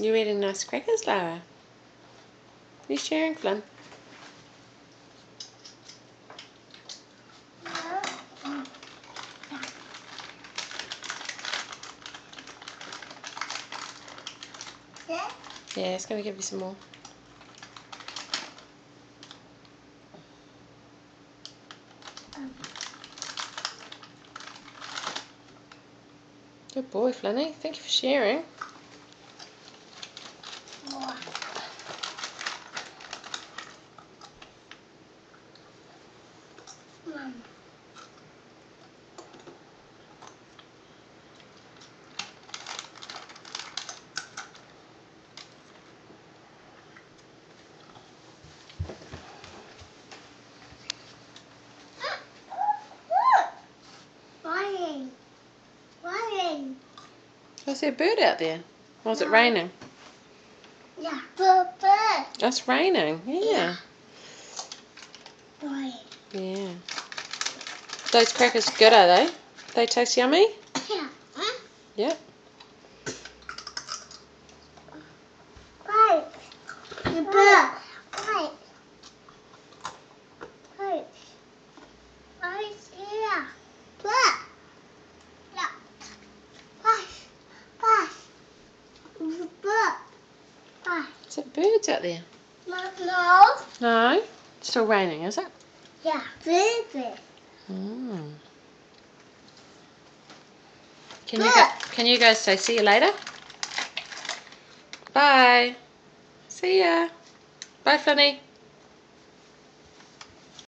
You eating nice crackers, Lara? You sharing, Flynn? Yeah, it's going to give you some more. Good boy, Flinny. Thank you for sharing. Was there a bird out there? Or was it raining? Yeah, bird. It's raining, yeah. Right. Yeah. Those crackers good, are they? They taste yummy? Yeah. Yep. Right. The bird. Right. Right. Right here. Bird. Yeah. Pass. Pass. The bird. Pass. Is it birds out there? No. No? It's still raining, is it? Yeah, baby. Mm. Can you guys say see you later? Bye. See ya. Bye, Flinny.